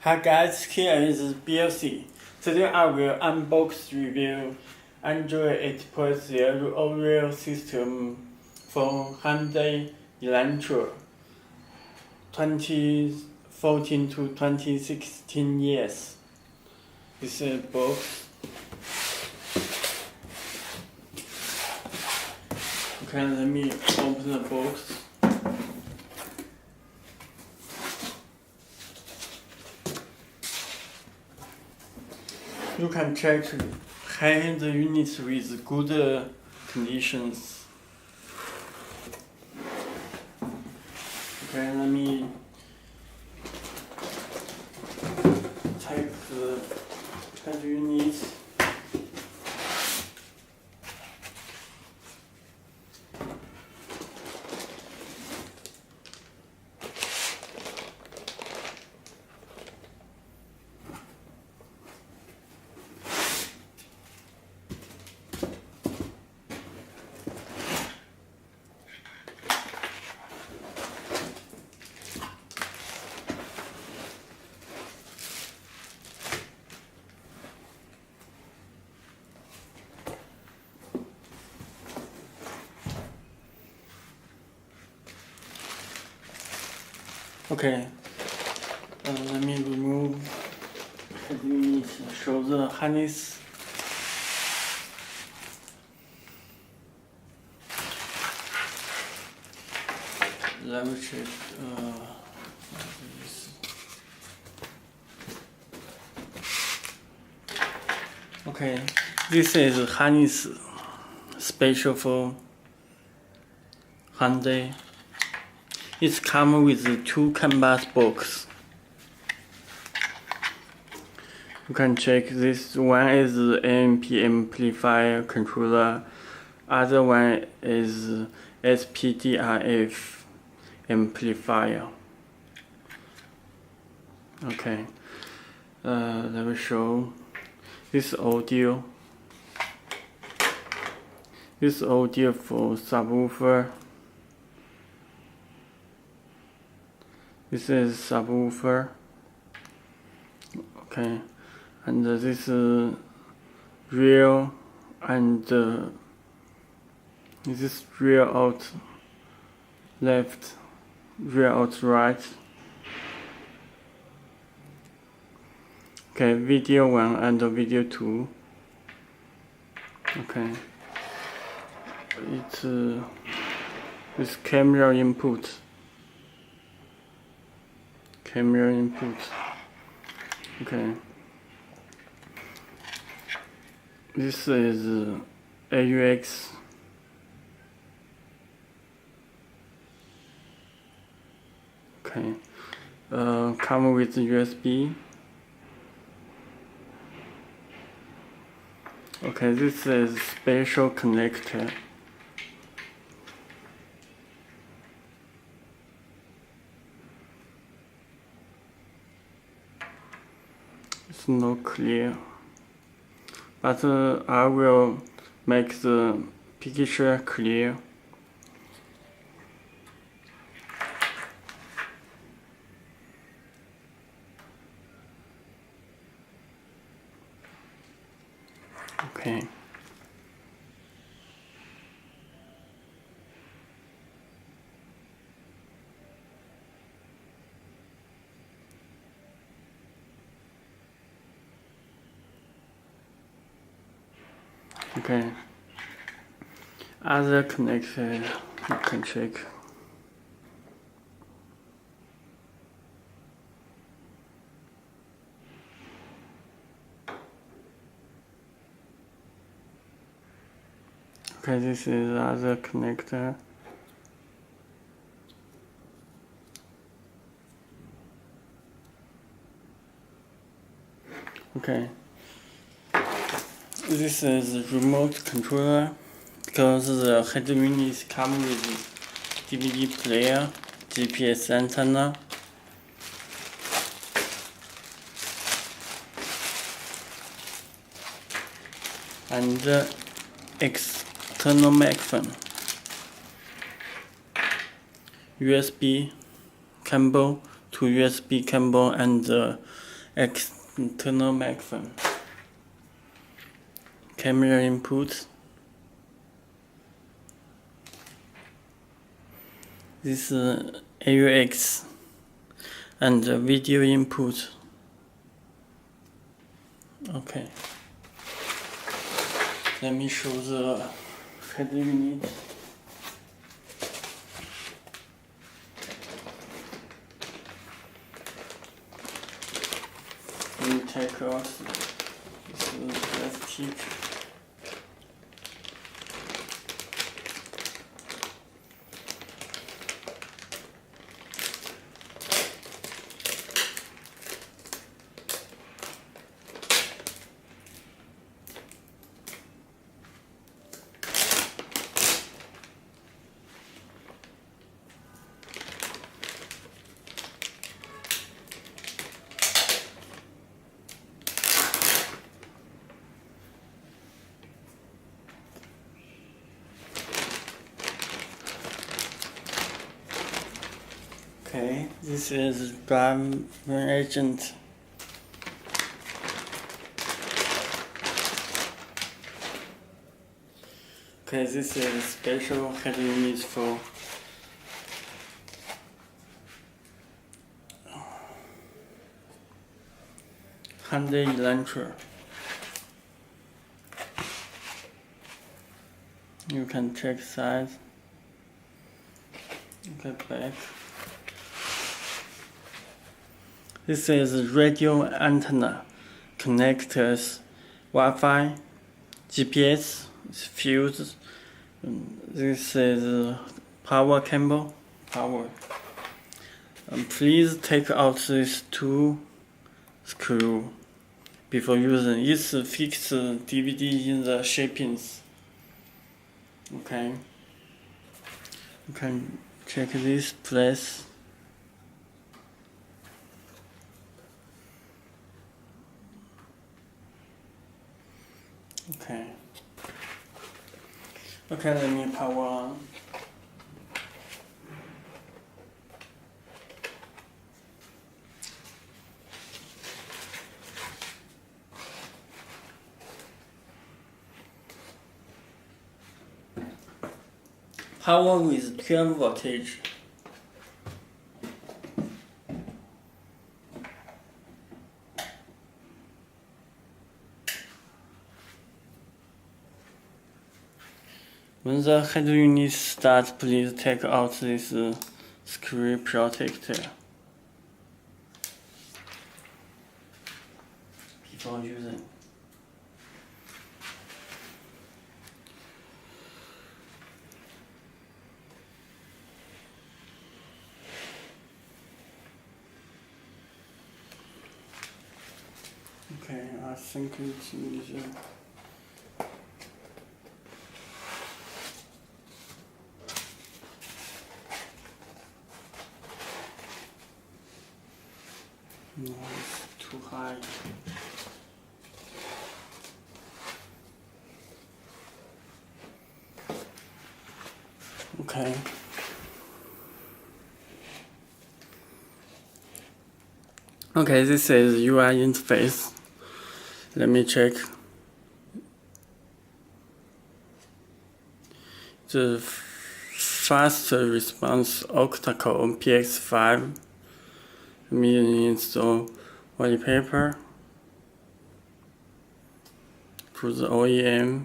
Hi guys, here is Belsee. Today I will unbox review Android 8.0 Oreo system for Hyundai Elantra 2014 to 2016 years. This is a box. Okay, let me open the box. You can check high-end units with good conditions. Okay, let me take the head units. Okay, let me remove head unit, show the harness. Let me check this. Okay, this is harness special for Hyundai. It comes with two canvas box. You can check this one is AMP amplifier controller, other one is SPDRF amplifier. Okay, let me show this audio. This audio for subwoofer. This is subwoofer. Okay, and this is rear and this is rear out left, rear out right. Okay, video 1 and video 2. Okay, it's this camera input. Camera input. Okay. This is AUX. Okay. Come with USB. Okay, this is special connector. It's not clear, but I will make the picture clear. Okay. Okay. Other connector you can check. Okay, this is other connector. Okay. This is remote controller because the head unit comes with DVD player, GPS antenna, and external microphone, USB cable to USB cable, and external microphone, camera input. This is AUX and video input. Okay, let me show the head unit. Let me take out this plastic. Okay, this is driver agent. Okay, this is a special head unit for Hyundai Elantra. You can check size. Okay, back. This is radio antenna, connectors, Wi-Fi, GPS, fuse. This is power cable, power. Please take out these two screws before using. It's fixed DVD in the shapings. Okay. You can check this place. Okay. Okay, let me power on. Power with 12 voltage. When the head unit starts, please take out this screw protector before using. Okay, I think it's easier. No, it's too high. Okay. Okay, this is UI interface. Let me check. The fast response Octa Core PX5. Let me install wallpaper to the OEM.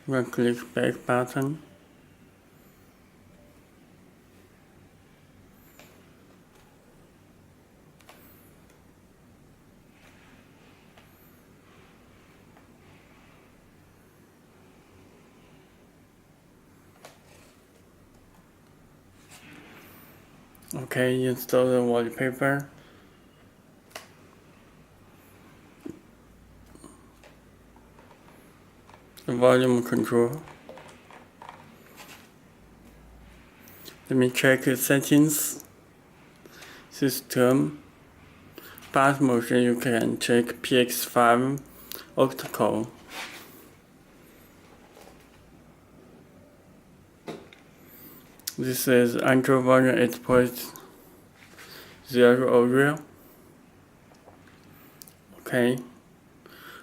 Right click back button. Okay, install the wallpaper. Volume control. Let me check the settings. System. Bus motion, you can check PX5 Octa Core. This is Android version 8.0 Oreo.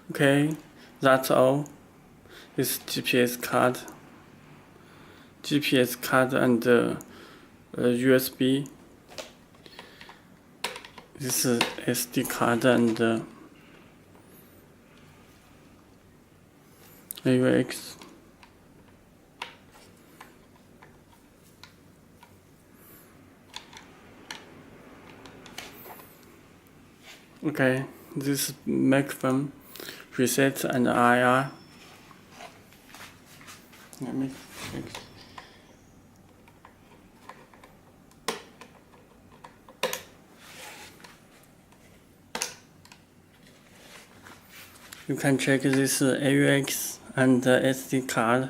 Okay, that's all. This GPS card and USB. This is SD card and AUX. Okay, this microphone, reset and IR. Let me fix. You can check this AUX and SD card.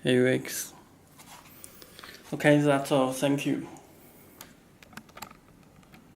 AUX. Okay, that's all. Thank you.